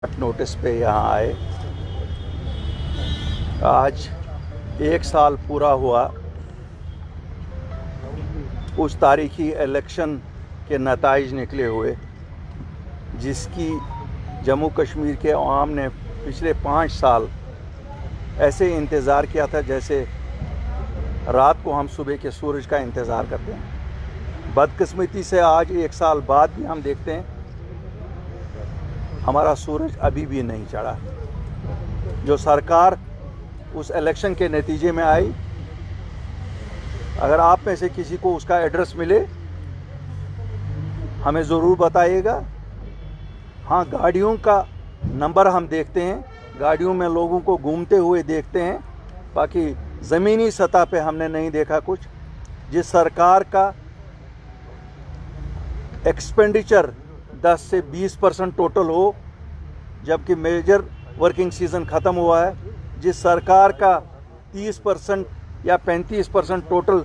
Notice पे यहाँ आए। आज 1 साल पूरा हुआ उस तारीखी इलेक्शन के नताइज निकले हुए, जिसकी जम्मू कश्मीर के अवाम ने पिछले 5 साल ऐसे इंतज़ार किया था जैसे रात को हम सुबह के सूरज का इंतज़ार करते हैं। बदकिस्मती से आज 1 साल बाद भी हम देखते हैं हमारा सूरज अभी भी नहीं चढ़ा। जो सरकार उस इलेक्शन के नतीजे में आई, अगर आप में से किसी को उसका एड्रेस मिले हमें ज़रूर बताइएगा। हाँ, गाड़ियों का नंबर हम देखते हैं, गाड़ियों में लोगों को घूमते हुए देखते हैं, बाकी ज़मीनी सतह पे हमने नहीं देखा कुछ। जिस सरकार का एक्सपेंडिचर 10 से 20% टोटल हो, जबकि मेजर वर्किंग सीज़न ख़त्म हुआ है, जिस सरकार का 30% या 35% टोटल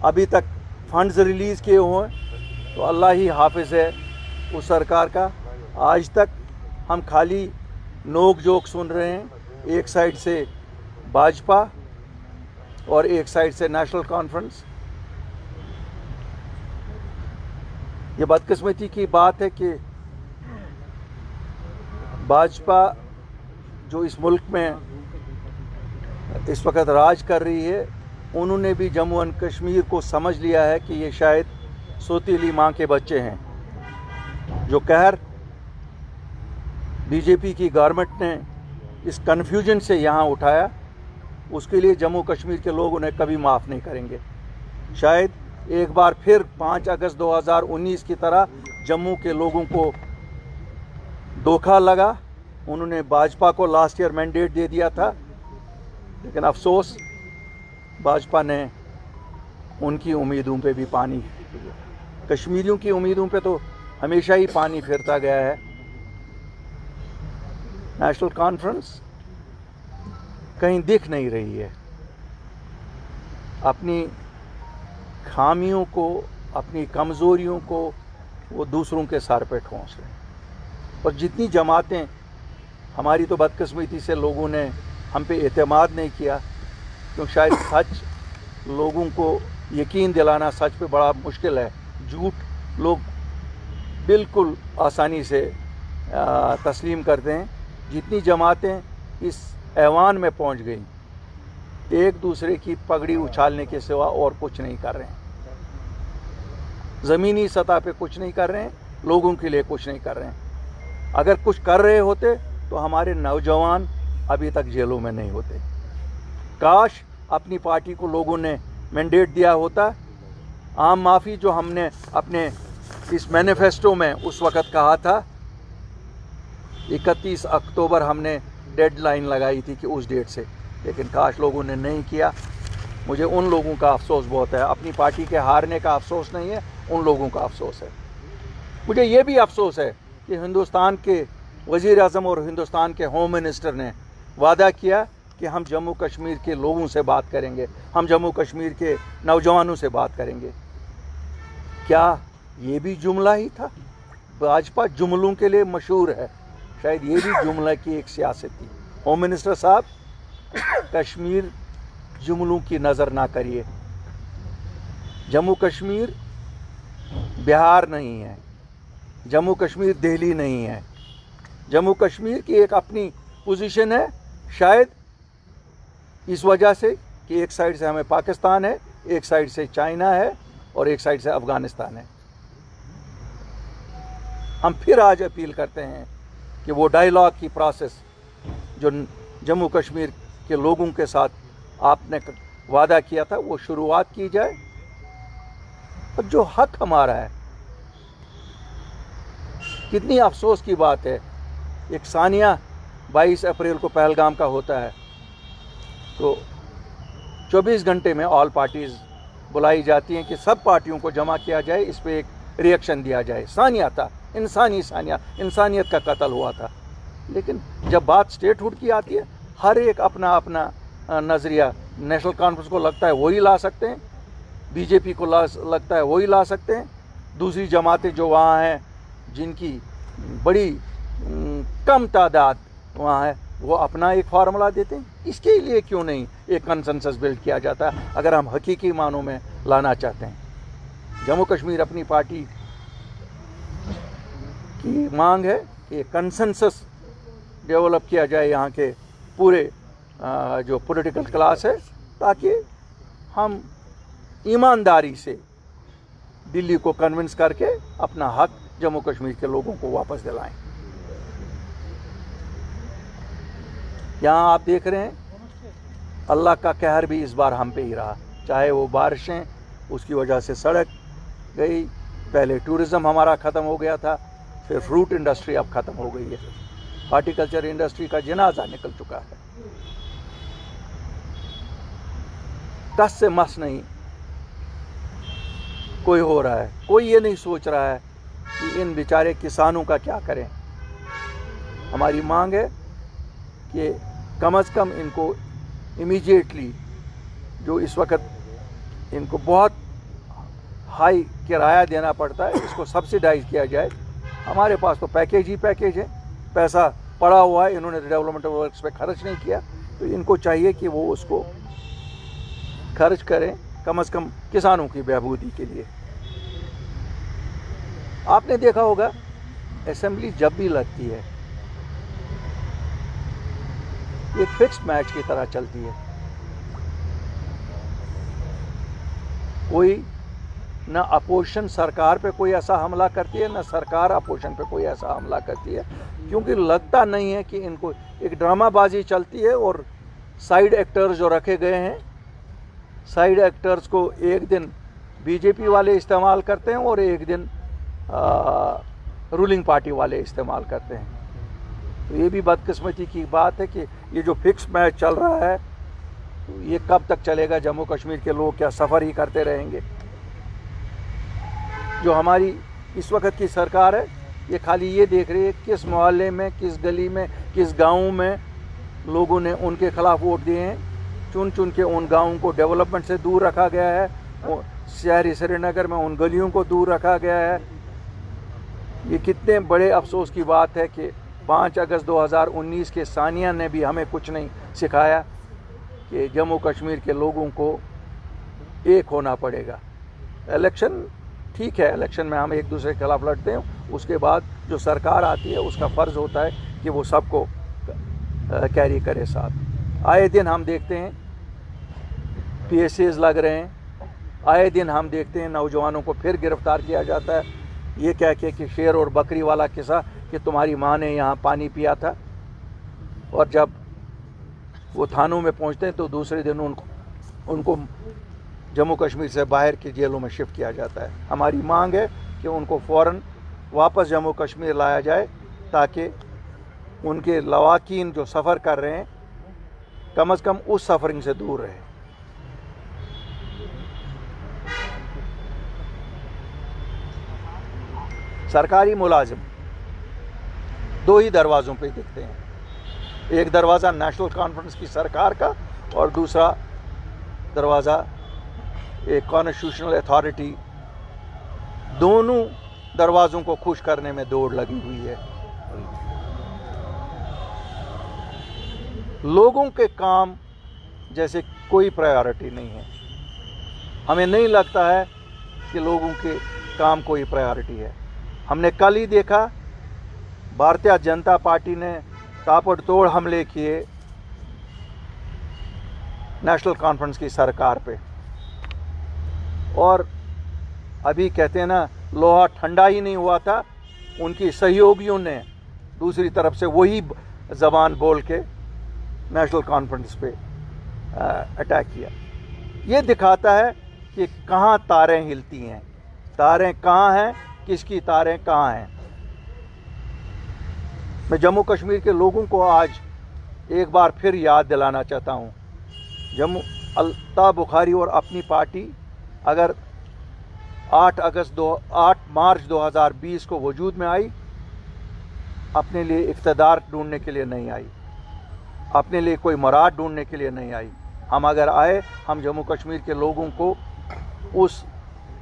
अभी तक फंड्स रिलीज़ किए हुए हैं, तो अल्लाह ही हाफिज़ है उस सरकार का। आज तक हम खाली नोक जोक सुन रहे हैं, एक साइड से भाजपा और एक साइड से नेशनल कॉन्फ्रेंस। ये बदकिस्मती की बात है कि भाजपा जो इस मुल्क में इस वक्त राज कर रही है, उन्होंने भी जम्मू एंड कश्मीर को समझ लिया है कि ये शायद सौतीली माँ के बच्चे हैं। जो कहर बीजेपी की गवर्नमेंट ने इस कन्फ्यूजन से यहाँ उठाया, उसके लिए जम्मू कश्मीर के लोग उन्हें कभी माफ़ नहीं करेंगे। शायद एक बार फिर 5 अगस्त 2019 की तरह जम्मू के लोगों को धोखा लगा। उन्होंने भाजपा को लास्ट ईयर मैंडेट दे दिया था, लेकिन अफसोस भाजपा ने उनकी उम्मीदों पे भी पानी, कश्मीरियों की उम्मीदों पे तो हमेशा ही पानी फिरता गया है। नेशनल कॉन्फ्रेंस कहीं दिख नहीं रही है। अपनी खामियों को, अपनी कमज़ोरियों को वो दूसरों के सर पे ठोंस रहे हैं। और जितनी जमातें, हमारी तो बदकिस्मती से लोगों ने हम पे एतमाद नहीं किया, क्योंकि शायद सच लोगों को यकीन दिलाना सच पे बड़ा मुश्किल है। झूठ लोग बिल्कुल आसानी से तस्लीम करते हैं। जितनी जमातें इस ऐवान में पहुंच गई, एक दूसरे की पगड़ी उछालने के सिवा और कुछ नहीं कर रहे हैं। ज़मीनी सतह पे कुछ नहीं कर रहे हैं, लोगों के लिए कुछ नहीं कर रहे हैं। अगर कुछ कर रहे होते तो हमारे नौजवान अभी तक जेलों में नहीं होते। काश अपनी पार्टी को लोगों ने मैंडेट दिया होता। आम माफ़ी जो हमने अपने इस मैनिफेस्टो में उस वक़्त कहा था, 31 अक्टूबर हमने डेडलाइन लगाई थी कि उस डेट से, लेकिन काश लोगों ने नहीं किया। मुझे उन लोगों का अफसोस बहुत है। अपनी पार्टी के हारने का अफसोस नहीं है, उन लोगों का अफसोस है। मुझे ये भी अफसोस है कि हिंदुस्तान के वज़ीर आज़म और हिंदुस्तान के होम मिनिस्टर ने वादा किया कि हम जम्मू कश्मीर के लोगों से बात करेंगे, हम जम्मू कश्मीर के नौजवानों से बात करेंगे। क्या ये भी जुमला ही था? भाजपा जुमलों के लिए मशहूर है, शायद ये भी जुमला की एक सियासत थी। होम मिनिस्टर साहब, कश्मीर जुमलों की नज़र ना करिए। जम्मू कश्मीर बिहार नहीं है, जम्मू कश्मीर दिल्ली नहीं है। जम्मू कश्मीर की एक अपनी पोजीशन है, शायद इस वजह से कि एक साइड से हमें पाकिस्तान है, एक साइड से चाइना है और एक साइड से अफ़गानिस्तान है। हम फिर आज अपील करते हैं कि वो डायलॉग की प्रोसेस जो जम्मू कश्मीर के लोगों के साथ आपने वादा किया था, वो शुरुआत की जाए। और जो हक हमारा है, कितनी अफसोस की बात है, एक सानिया 22 अप्रैल को पहलगाम का होता है, तो 24 घंटे में ऑल पार्टीज़ बुलाई जाती हैं कि सब पार्टियों को जमा किया जाए, इस पर एक रिएक्शन दिया जाए। सानिया था, इंसानियत का कत्ल हुआ था। लेकिन जब बात स्टेटहुड की आती है, हर एक अपना अपना नज़रिया, नेशनल कॉन्फ्रेंस को लगता है वही ला सकते हैं, बीजेपी को लगता है वही ला सकते हैं, दूसरी जमातें जो वहाँ हैं जिनकी बड़ी कम तादाद वहाँ है, वो अपना एक फार्मूला देते हैं। इसके लिए क्यों नहीं एक कंसेंसस बिल्ड किया जाता अगर हम हकीकी मानों में लाना चाहते हैं। जम्मू कश्मीर अपनी पार्टी की मांग है कि कंसेंसस डेवलप किया जाए यहाँ के पूरे जो पॉलिटिकल क्लास है, ताकि हम ईमानदारी से दिल्ली को कन्विंस करके अपना हक जम्मू कश्मीर के लोगों को वापस दिलाएं। यहाँ आप देख रहे हैं अल्लाह का कहर भी इस बार हम पे ही रहा, चाहे वो बारिशें, उसकी वजह से सड़क गई, पहले टूरिज़्म हमारा ख़त्म हो गया था, फिर फ्रूट इंडस्ट्री अब ख़त्म हो गई है, हॉर्टिकल्चर इंडस्ट्री का जनाजा निकल चुका है। टस से मस नहीं कोई हो रहा है, कोई ये नहीं सोच रहा है कि इन बेचारे किसानों का क्या करें। हमारी मांग है कि कम से कम इनको इमीडिएटली, जो इस वक्त इनको बहुत हाई किराया देना पड़ता है, इसको सब्सिडाइज किया जाए। हमारे पास तो पैकेज ही पैकेज है, पैसा पड़ा हुआ है, इन्होंने डेवलपमेंट वर्क्स पे खर्च नहीं किया, तो इनको चाहिए कि वो उसको खर्च करें कम से कम किसानों की बहबूदी के लिए। आपने देखा होगा असेंबली जब भी लगती है एक फिक्स्ड मैच की तरह चलती है, कोई ना अपोजिशन सरकार पे कोई ऐसा हमला करती है, ना सरकार अपोजिशन पे कोई ऐसा हमला करती है, क्योंकि लगता नहीं है कि इनको एक ड्रामाबाजी चलती है। और साइड एक्टर्स जो रखे गए हैं, साइड एक्टर्स को एक दिन बीजेपी वाले इस्तेमाल करते हैं और एक दिन रूलिंग पार्टी वाले इस्तेमाल करते हैं। तो ये भी बदकिस्मती की बात है कि ये जो फिक्स मैच चल रहा है, तो ये कब तक चलेगा? जम्मू कश्मीर के लोग क्या सफ़र ही करते रहेंगे? जो हमारी इस वक्त की सरकार है, ये खाली ये देख रही है किस मोहल्ले में, किस गली में, किस गांव में लोगों ने उनके खिलाफ वोट दिए हैं। चुन चुन के उन गाँवों को डेवलपमेंट से दूर रखा गया है, शहरी श्रीनगर में उन गलियों को दूर रखा गया है। ये कितने बड़े अफसोस की बात है कि 5 अगस्त 2019 के सानिया ने भी हमें कुछ नहीं सिखाया कि जम्मू कश्मीर के लोगों को एक होना पड़ेगा। इलेक्शन ठीक है, इलेक्शन में हम एक दूसरे के खिलाफ लड़ते हैं, उसके बाद जो सरकार आती है उसका फ़र्ज़ होता है कि वो सबको कैरी करे साथ। आए दिन हम देखते हैं PSAs लग रहे हैं, आए दिन हम देखते हैं नौजवानों को फिर गिरफ़्तार किया जाता है, ये कह के कि शेर और बकरी वाला किस्सा कि तुम्हारी माँ ने यहाँ पानी पिया था, और जब वो थानों में पहुँचते हैं तो दूसरे दिन उनको जम्मू कश्मीर से बाहर की जेलों में शिफ्ट किया जाता है। हमारी मांग है कि उनको फ़ौरन वापस जम्मू कश्मीर लाया जाए, ताकि उनके लवाकीन जो सफ़र कर रहे हैं कम से कम उस सफ़रिंग से दूर रहे। सरकारी मुलाजिम 2 ही दरवाज़ों पे दिखते हैं, एक दरवाज़ा नेशनल कॉन्फ्रेंस की सरकार का और दूसरा दरवाज़ा एक कॉन्स्टिट्यूशनल अथॉरिटी। दोनों दरवाज़ों को खुश करने में दौड़ लगी हुई है। लोगों के काम जैसे कोई प्रायोरिटी नहीं है। हमें नहीं लगता है कि लोगों के काम कोई प्रायोरिटी है। हमने कल ही देखा भारतीय जनता पार्टी ने ताबड़तोड़ हमले किए नेशनल कॉन्फ्रेंस की सरकार पे, और अभी कहते हैं ना लोहा ठंडा ही नहीं हुआ था, उनकी सहयोगियों ने दूसरी तरफ से वही ज़बान बोल के नेशनल कॉन्फ्रेंस पे अटैक किया। ये दिखाता है कि कहाँ तारें हिलती हैं, तारें कहाँ हैं, किसकी तारें कहाँ हैं। मैं जम्मू कश्मीर के लोगों को आज एक बार फिर याद दिलाना चाहता हूँ, अल्ताफ़ बुखारी और अपनी पार्टी अगर 8 मार्च 2020 को वजूद में आई, अपने लिए इक़्तिदार ढूंढने के लिए नहीं आई, अपने लिए कोई मुराद ढूंढने के लिए नहीं आई। हम अगर आए, हम जम्मू कश्मीर के लोगों को उस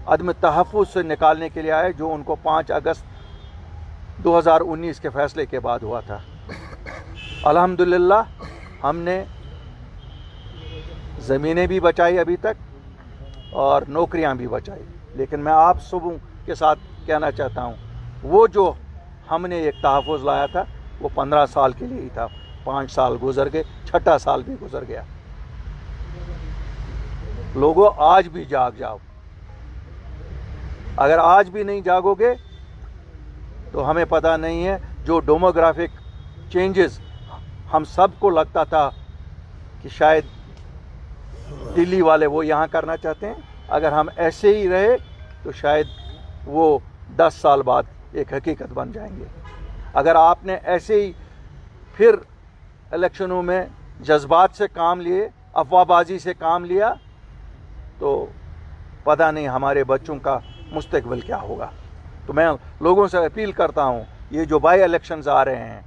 अदम तहफ़्फ़ुज़ से निकालने के लिए आए जो उनको 5 अगस्त 2019 के फ़ैसले के बाद हुआ था। अल्हम्दुलिल्लाह हमने ज़मीनें भी बचाई अभी तक और नौकरियां भी बचाई। लेकिन मैं आप सबों के साथ कहना चाहता हूं, वो जो हमने एक तहफ़्फ़ुज़ लाया था वो 15 साल के लिए ही था। 5 साल गुजर गए, 6ठा साल भी गुजर गया। लोगों, आज भी जाग जाओ। अगर आज भी नहीं जागोगे तो हमें पता नहीं है जो डेमोग्राफिक चेंजेस हम सबको लगता था कि शायद दिल्ली वाले वो यहाँ करना चाहते हैं, अगर हम ऐसे ही रहे तो शायद वो 10 साल बाद एक हकीकत बन जाएंगे। अगर आपने ऐसे ही फिर इलेक्शनों में जज्बात से काम लिए, अफवाहबाजी से काम लिया, तो पता नहीं हमारे बच्चों का मुस्तकबिल क्या होगा। तो मैं लोगों से अपील करता हूँ, ये जो बाई इलेक्शंस आ रहे हैं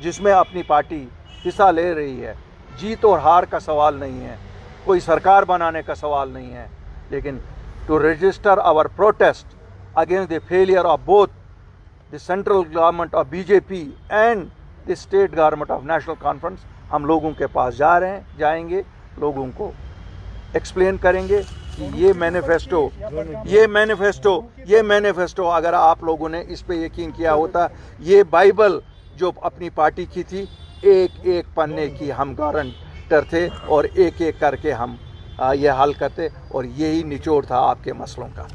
जिसमें अपनी पार्टी हिस्सा ले रही है, जीत और हार का सवाल नहीं है, कोई सरकार बनाने का सवाल नहीं है, लेकिन to register our protest against the failure of both the central government of BJP and the state government of National Conference. हम लोगों के पास जाएंगे, लोगों को एक्सप्लेन करेंगे कि ये मैनिफेस्टो अगर आप लोगों ने इस पे यकीन किया होता, ये बाइबल जो अपनी पार्टी की थी, एक एक पन्ने की हम गारंटर थे और एक एक करके हम ये हल करते, और यही निचोड़ था आपके मसलों का।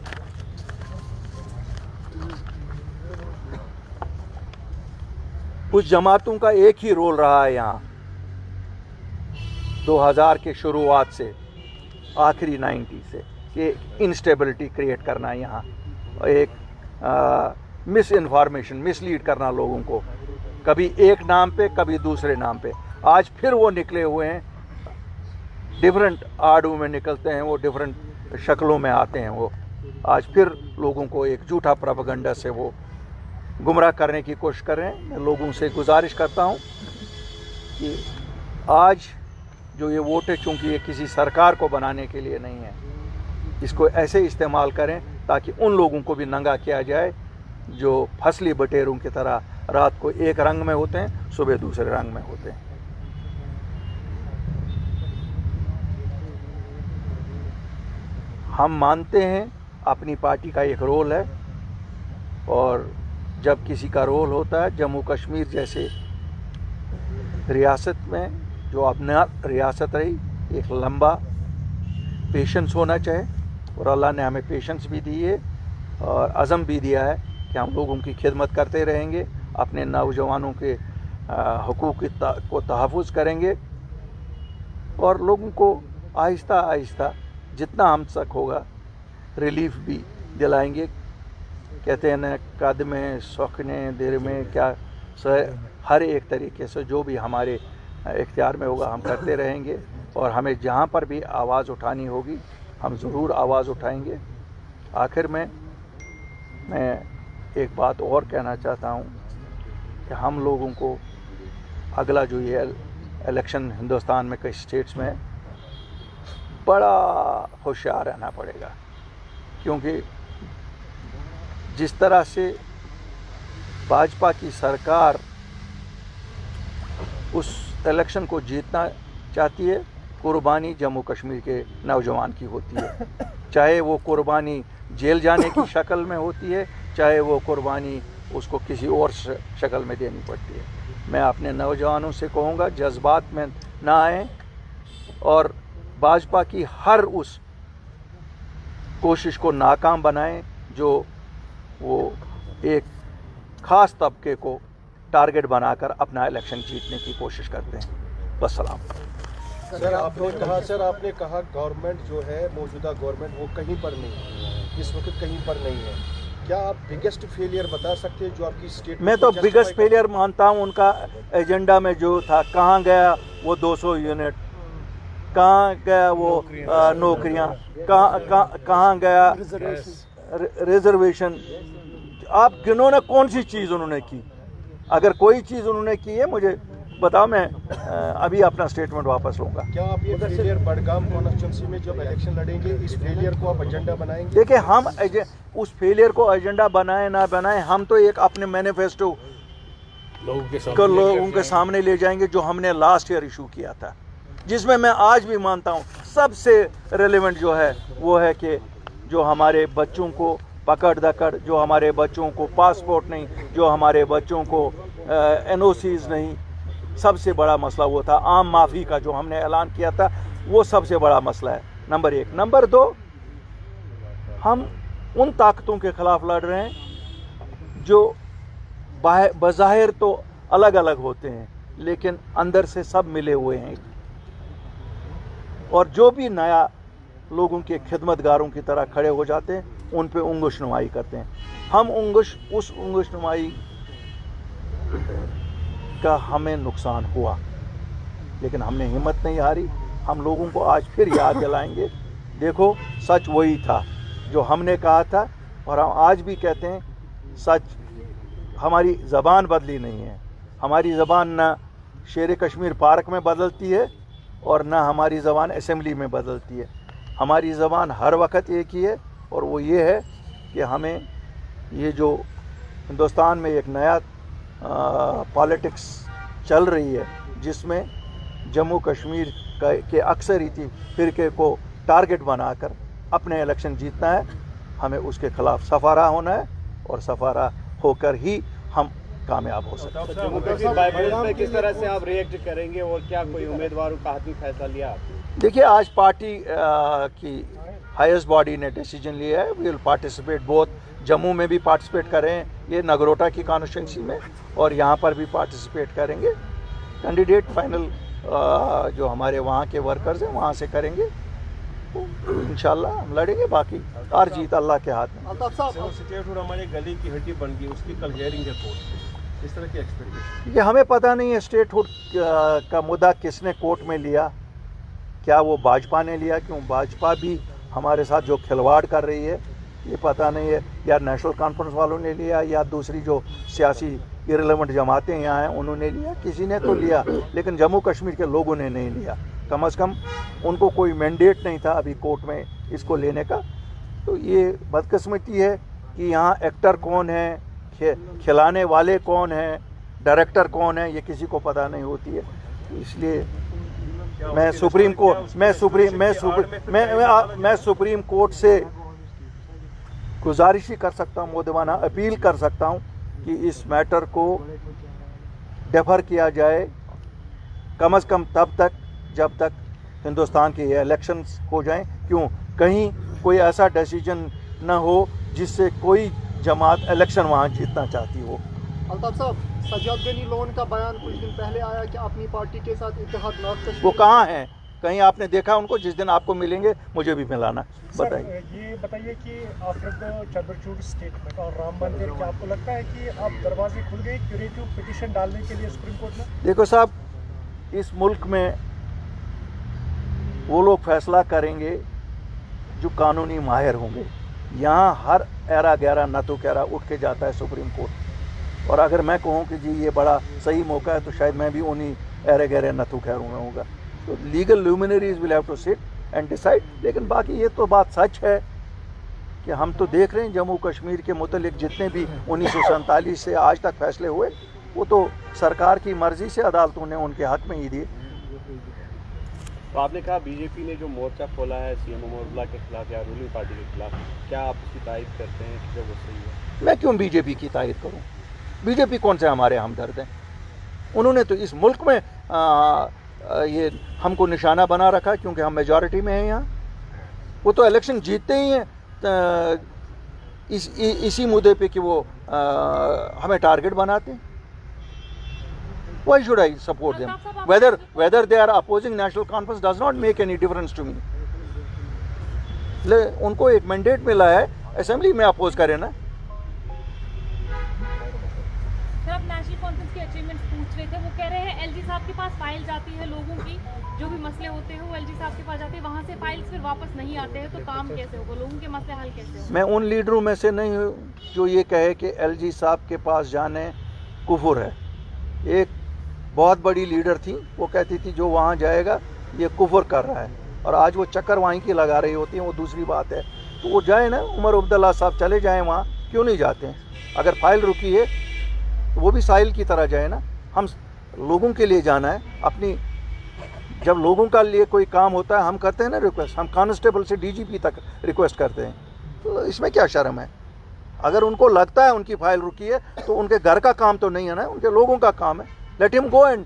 कुछ जमातों का एक ही रोल रहा है यहाँ 2000 के शुरुआत से आखिरी 90 से, कि इंस्टेबिलिटी क्रिएट करना, यहाँ एक मिस इन्फॉर्मेशन, मिसलीड करना लोगों को, कभी एक नाम पे कभी दूसरे नाम पे। आज फिर वो निकले हुए हैं, डिफरेंट आड़ू में निकलते हैं, वो डिफरेंट शक्लों में आते हैं। वो आज फिर लोगों को एक झूठा प्रोपेगेंडा से वो गुमराह करने की कोशिश कर रहे हैं। मैं लोगों से गुजारिश करता हूँ कि आज जो ये वोट है, चूँकि ये किसी सरकार को बनाने के लिए नहीं है, इसको ऐसे इस्तेमाल करें ताकि उन लोगों को भी नंगा किया जाए जो फसली बटेरों की तरह रात को एक रंग में होते हैं, सुबह दूसरे रंग में होते हैं। हम मानते हैं अपनी पार्टी का एक रोल है, और जब किसी का रोल होता है, जम्मू कश्मीर जैसे रियासत में जो अपना रियासत रही, एक लंबा पेशेंस होना चाहिए, और अल्लाह ने हमें पेशेंस भी दी है और अज़म भी दिया है कि हम लोगों की खिदमत करते रहेंगे, अपने नौजवानों के हुकूक को तहफ़्फ़ुज़ करेंगे, और लोगों को आहिस्ता आहिस्ता जितना हम तक होगा रिलीफ भी दिलाएंगे। कहते हैं न, कद में सौखने देर में क्या, हर एक तरीके से जो भी हमारे इख्तियार में होगा हम करते रहेंगे, और हमें जहाँ पर भी आवाज़ उठानी होगी हम ज़रूर आवाज़ उठाएंगे। आखिर में मैं एक बात और कहना चाहता हूँ कि हम लोगों को अगला जो ये इलेक्शन हिंदुस्तान में कई स्टेट्स में है, बड़ा होशियार रहना पड़ेगा, क्योंकि जिस तरह से भाजपा की सरकार उस इलेक्शन को जीतना चाहती है, कुर्बानी जम्मू कश्मीर के नौजवान की होती है, चाहे वो कुर्बानी जेल जाने की शक्ल में होती है, चाहे वो कुर्बानी उसको किसी और शक्ल में देनी पड़ती है। मैं अपने नौजवानों से कहूँगा, जज्बात में ना आए और भाजपा की हर उस कोशिश को नाकाम बनाएं जो वो एक ख़ास तबके को टारगेट बनाकर अपना इलेक्शन जीतने की कोशिश करते हैं। बस सलाम। सर आपने कहा गवर्नमेंट जो है, मौजूदा गवर्नमेंट वो कहीं पर नहीं है, इस वक्त कहीं पर नहीं है। क्या आप बिगेस्ट फेलियर बता सकते हैं जो आपकी स्टेट? मैं तो बिगेस्ट फेलियर मानता हूं उनका एजेंडा में जो था। कहाँ गया वो 200 यूनिट, कहाँ गया वो नौकरियाँ, कहाँ गया रिजर्वेशन? आप गिनो ना कौन सी चीज़ उन्होंने की। अगर कोई चीज़ उन्होंने की है मुझे बताओ, मैं अभी अपना स्टेटमेंट वापस लूँगा। क्या आप ये फेलियर बडगाम कॉन्स्टिट्यूंसी में जब इलेक्शन लड़ेंगे, इस फेलियर को आप एजेंडा बनाएंगे? देखिए, हम उस फेलियर को एजेंडा बनाए ना बनाए, हम तो एक अपने मैनिफेस्टो लोगों के सामने ले जाएंगे, जो हमने लास्ट ईयर इशू किया था, जिसमें मैं आज भी मानता हूँ सबसे रेलेवेंट जो है वो है कि जो हमारे बच्चों को पकड़ दकड़, जो हमारे बच्चों को पासपोर्ट नहीं, जो हमारे बच्चों को NOCs नहीं, सबसे बड़ा मसला वो था। आम माफ़ी का जो हमने ऐलान किया था वो सबसे बड़ा मसला है, नंबर 1। नंबर 2, हम उन ताकतों के ख़िलाफ़ लड़ रहे हैं जो बज़ाहिर तो अलग अलग होते हैं लेकिन अंदर से सब मिले हुए हैं, और जो भी नया लोगों के खिदमतगारों की तरह खड़े हो जाते हैं उन पे उंगुश नुमाई करते हैं। हम उस उंगुश नुमाई का हमें नुकसान हुआ, लेकिन हमने हिम्मत नहीं हारी। हम लोगों को आज फिर याद दिलाएंगे, देखो सच वही था जो हमने कहा था, और हम आज भी कहते हैं सच। हमारी ज़बान बदली नहीं है, हमारी ज़बान ना शेर कश्मीर पार्क में बदलती है और ना हमारी ज़बान असेंबली में बदलती है। हमारी ज़बान हर वक्त एक ही है, और वो ये है कि हमें ये जो हिंदुस्तान में एक नया पॉलिटिक्स चल रही है जिसमें जम्मू कश्मीर के अक्सरीती फ़िरके को टारगेट बनाकर अपने इलेक्शन जीतना है, हमें उसके ख़िलाफ़ सफारा होना है, और सफारा होकर ही हम कामयाब हो सकते हैं। जम्मू कश्मीर बाईपोल पे किस तरह से आप रिएक्ट करेंगे और क्या कोई उम्मीदवारों का हाथी फैसला लिया आपने? देखिए, आज पार्टी की हाईएस्ट बॉडी ने डिसीजन लिया है, we will participate both. Jammu में भी पार्टिसिपेट करें, ये नगरोटा की कॉन्स्टिट्यूंसी में, और यहाँ पर भी पार्टिसिपेट करेंगे। कैंडिडेट फाइनल जो हमारे वहाँ के वर्कर्स हैं वहाँ से करेंगे, तो इंशाल्लाह हम लड़ेंगे। बाकी हार जीत अल्लाह के हाथ में। अल्ताफ साहब, स्टेटहुड हमारे गले की हड्डी बन गई, उसकी कल हियरिंग है कोर्ट, इस तरह की एक्सपेक्टेशन? ये हमें पता नहीं है स्टेटहुड का मुद्दा किसने कोर्ट में लिया, क्या वो भाजपा ने लिया, क्यों भाजपा भी हमारे साथ जो खिलवाड़ कर रही है ये पता नहीं है, या नेशनल कॉन्फ्रेंस वालों ने लिया या दूसरी जो सियासी इरेलेवेंट जमातें यहाँ हैं उन्होंने लिया, किसी ने तो लिया, लेकिन जम्मू कश्मीर के लोगों ने नहीं लिया। कम से कम उनको कोई मैंडेट नहीं था अभी कोर्ट में इसको लेने का। तो ये बदकिस्मती है कि यहाँ एक्टर कौन है, खिलाने वाले कौन हैं, डायरेक्टर कौन है, ये किसी को पता नहीं होती है। इसलिए मैं सुप्रीम कोर्ट से गुजारिश ही कर सकता हूँ, मोदवाना अपील कर सकता हूँ कि इस मैटर को डेफर किया जाए कम से कम तब तक जब तक हिंदुस्तान के इलेक्शंस हो जाएं। क्यों, कहीं कोई ऐसा डिसीजन न हो जिससे कोई जमात इलेक्शन वहाँ जीतना चाहती हो। अल्ताफ साहब, सज्जाद गनी लोन का बयान कुछ दिन पहले आया कि अपनी पार्टी के साथ इत्तेहाद नॉर्थ कश्मीर, वो कहाँ हैं? कहीं आपने देखा उनको? जिस दिन आपको मिलेंगे मुझे भी मिलाना। बताइए। ये बताइए कि आफ्टर द चंद्रचूड़ स्टेटमेंट और राम मंदिर, क्या आपको लगता है कि अब दरवाजे खुल गए क्यूरेटिव पिटीशन डालने के लिए सुप्रीम कोर्ट में? देखो साहब, इस मुल्क में वो लोग फैसला करेंगे जो कानूनी माहिर होंगे। यहाँ हर एरा गैरा न तो कैरा उठ के जाता है सुप्रीम कोर्ट, और अगर मैं कहूँ कि जी ये बड़ा सही मौका है तो शायद मैं भी उन्हीं एरे गैरे न तो खैरों में होगा। तो legal luminaries will have to sit and decide. लेकिन बाकी ये तो बात सच है कि हम तो देख रहे हैं जम्मू कश्मीर के मुतल्लिक जितने भी 1947 से आज तक फैसले हुए वो तो सरकार की मर्जी से अदालतों ने उनके हक में ही दिए। तो आपने कहा बीजेपी ने जो मोर्चा खोला है सीएम अब्दुल्ला के खिलाफ या रूलिंग पार्टी के खिलाफ, क्या आप उसकी तारीफ करते हैं कि जब वो सही है? मैं क्यों बीजेपी की तारीफ करूं? बीजेपी कौन से हमारे हमदर्द हैं? उन्होंने तो इस मुल्क में ये हमको निशाना बना रखा क्योंकि हम मेजॉरिटी में हैं यहाँ। वो तो इलेक्शन जीतते ही हैं इसी मुद्दे पे कि वो हमें टारगेट बनाते हैं। Why should I support them? Whether they are opposing national conference does not make any difference to me. उनको एक मैंडेट मिला है, असेंबली में अपोज करें ना। सर, आप नेशनल कॉन्फ्रेंस की अचीवमेंट पूछ रहे थे, वो कह रहे हैं एलजी साहब के पास फाइल जाती है, लोगों की जो भी मसले होते हैं वो एलजी साहब के पास जाते हैं, वहाँ से फाइल्स फिर वापस नहीं आते हैं, तो काम कैसे होगा, लोगों के मसले हल कैसे होगा? मैं उन लीडरों में से नहीं हूँ जो ये कहे कि एलजी साहब के पास जाने कुफर है। एक बहुत बड़ी लीडर थी, वो कहती थी जो वहाँ जाएगा ये कुफर कर रहा है, और आज वो चक्कर वहीं की लगा रही होती हैं, वो दूसरी बात है। तो वो जाए ना, उमर अब्दुल्ला साहब चले जाएं वहाँ, क्यों नहीं जाते हैं? अगर फाइल रुकी है तो वो भी साहिल की तरह जाए ना। हम लोगों के लिए जाना है अपनी, जब लोगों का लिए कोई काम होता है हम करते हैं ना रिक्वेस्ट, हम कांस्टेबल से डीजीपी तक रिक्वेस्ट करते हैं, तो इसमें क्या शर्म है? अगर उनको लगता है उनकी फाइल रुकी है तो उनके घर का काम तो नहीं है ना, उनके लोगों का काम है, लेट हिम गो। एंड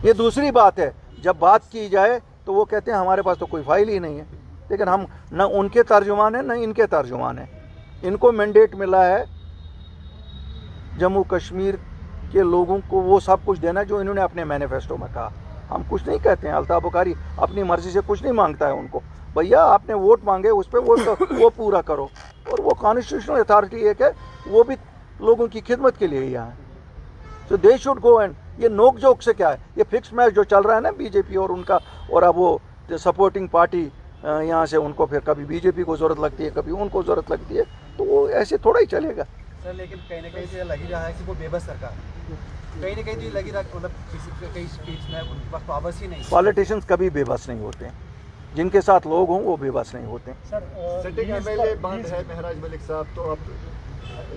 ये दूसरी बात है, जब बात की जाए तो वो कहते हैं हमारे पास तो कोई फाइल ही नहीं है, लेकिन हम न उनके तर्जुमान हैं न इनके तर्जुमान हैं। इनको मैंडेट मिला है जम्मू कश्मीर के लोगों को वो सब कुछ देना जो इन्होंने अपने मैनिफेस्टो में कहा। हम कुछ नहीं कहते हैं, अल्ताफ बुखारी अपनी मर्जी से कुछ नहीं मांगता है उनको, भैया आपने वोट मांगे उस पर वो पूरा करो। और वो कॉन्स्टिट्यूशनल अथॉरिटी एक है, वो भी लोगों की खिदमत के लिए ही यहाँ है। तो दे शुड गो। एंड ये नोक जोक से क्या है, ये फिक्स मैच जो चल रहा है ना बीजेपी और उनका, और अब वो सपोर्टिंग पार्टी यहाँ से उनको फिर कभी बीजेपी को ज़रूरत लगती है कभी उनको ज़रूरत लगती है, तो वो ऐसे थोड़ा ही चलेगा। सर लेकिन कहीं ना कहीं तो लग ही रहा है कि वो बेबस सरकार, कहीं ना कहीं तो ये लग ही रहा, मतलब किसी कई स्पीच में उनके पास पावर्स ही नहीं। पॉलिटिशियंस कभी बेबस नहीं होते हैं, जिनके साथ लोग हों वो बेबस नहीं होते। सर सिटिंग एमएलए बंद है महराज मलिक साहब, तो अब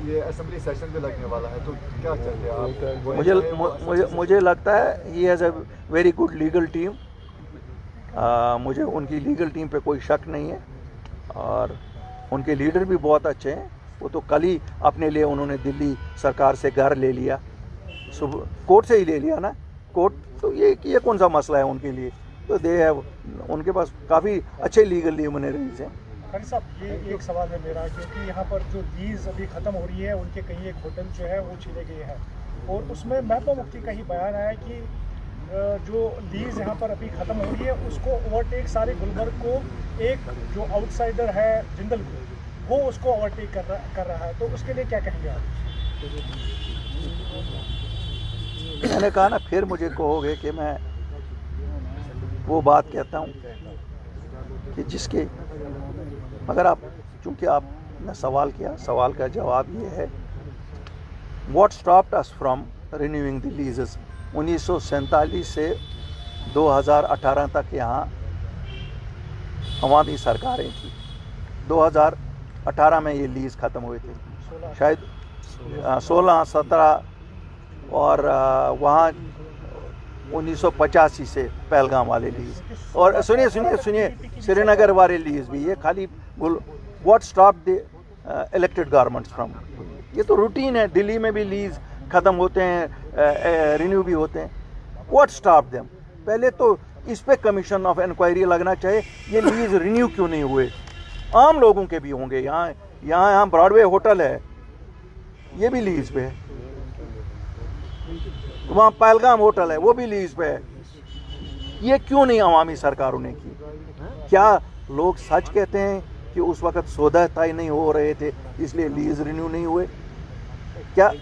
ये असेंबली सेशन भी लगने वाला है, तो क्या चाहते हैं आप? मुझे लगता है he has a very good legal team. मुझे उनकी लीगल टीम पे कोई शक नहीं है, और उनके लीडर भी बहुत अच्छे हैं। वो तो कल ही अपने लिए उन्होंने दिल्ली सरकार से घर ले लिया, सुबह कोर्ट से ही ले लिया ना, कोर्ट, तो ये कौन सा मसला है उनके लिए? तो दे है, उनके पास काफ़ी अच्छे लीगल ल्यूमिनरीज हैं। खैर साहब ये एक सवाल है मेरा, क्योंकि यहाँ पर जो लीज अभी ख़त्म हो रही है, उनके कहीं एक होटल जो है वो छीने गए हैं, और उसमें महबूबा मुफ्ती का ही बयान है कि जो लीज यहाँ पर अभी ख़त्म हो रही है उसको ओवरटेक सारे गुलबर्ग को एक जो आउटसाइडर है जिंदल को, वो उसको ओवरटेक कर रहा है, तो उसके लिए क्या कहेंगे आप? मैंने कहा ना, फिर मुझे कहोगे कि मैं वो बात कहता हूँ कि जिसके, अगर आप, चूँकि आपने सवाल किया, सवाल का जवाब ये है, what stopped us from renewing the लीजेस। 1947 से 2018 तक यहाँ अवामी सरकारें थी। 2018 में ये लीज ख़त्म हुए थे, शायद 16, 17, और वहाँ 1985 से पहलगाम वाले लीज, और सुनिए श्रीनगर वाले लीज भी, ये खाली what stop the elected governments from, ये तो रूटीन है। दिल्ली में भी लीज ख़त्म होते हैं, रिन्यू भी होते हैं। What stop them? पहले तो इस पे कमीशन ऑफ इंक्वायरी लगना चाहिए, ये लीज रिन्यू क्यों नहीं हुए? आम लोगों के भी होंगे। यहाँ ब्रॉडवे होटल है, ये भी लीज पे है। वहाँ पहलगाम होटल है, वो भी लीज पे है। ये क्यों नहीं अवामी सरकारों ने की? क्या लोग सच कहते हैं कि उस वक़्त सौदा तय नहीं हो रहे थे इसलिए लीज रिन्यू नहीं हुए? क्या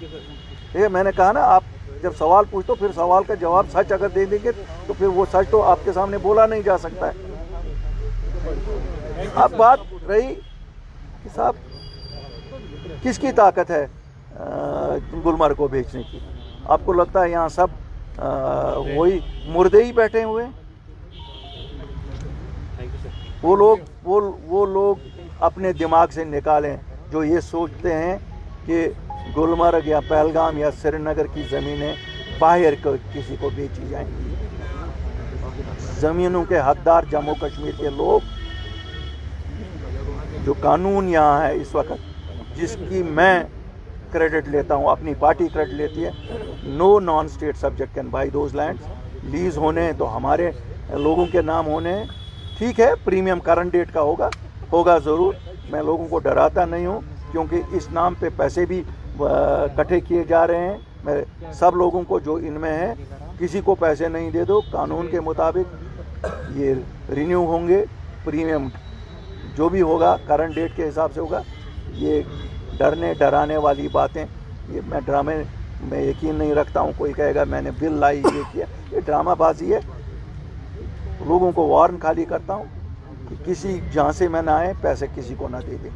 ये मैंने कहा ना, आप जब सवाल पूछते हो फिर सवाल का जवाब सच अगर दे देंगे तो फिर वो सच तो आपके सामने बोला नहीं जा सकता है। अब बात रही कि साहब किसकी ताकत है गुलमर्ग को बेचने की? आपको लगता है यहाँ सब वही मुर्दे ही बैठे हुए हैं? वो लोग अपने दिमाग से निकालें जो ये सोचते हैं कि गुलमर्ग या पहलगाम या श्रीनगर की ज़मीनें बाहर किसी को बेची जाएंगी। ज़मीनों के हकदार जम्मू कश्मीर के लोग, जो कानून यहाँ है इस वक्त, जिसकी मैं क्रेडिट लेता हूँ, अपनी पार्टी क्रेडिट लेती है, no non state subject can buy those lands. Lease होने हैं तो हमारे लोगों के नाम होने हैं, ठीक है, प्रीमियम करंट डेट का होगा ज़रूर। मैं लोगों को डराता नहीं हूँ, क्योंकि इस नाम पे पैसे भी इकट्ठे किए जा रहे हैं। मैं सब लोगों को जो इनमें है, किसी को पैसे नहीं दे दो, कानून के मुताबिक ये रिन्यू होंगे, प्रीमियम जो भी होगा करंट डेट के हिसाब से होगा। ये डराने वाली बातें, ये मैं ड्रामे में यकीन नहीं रखता हूँ। कोई कहेगा मैंने बिल लाई, ये किया, ये ड्रामाबाजी है। लोगों को वार्न खाली करता हूँ कि किसी जहाँ से मैं ना आए पैसे किसी को ना दे दें।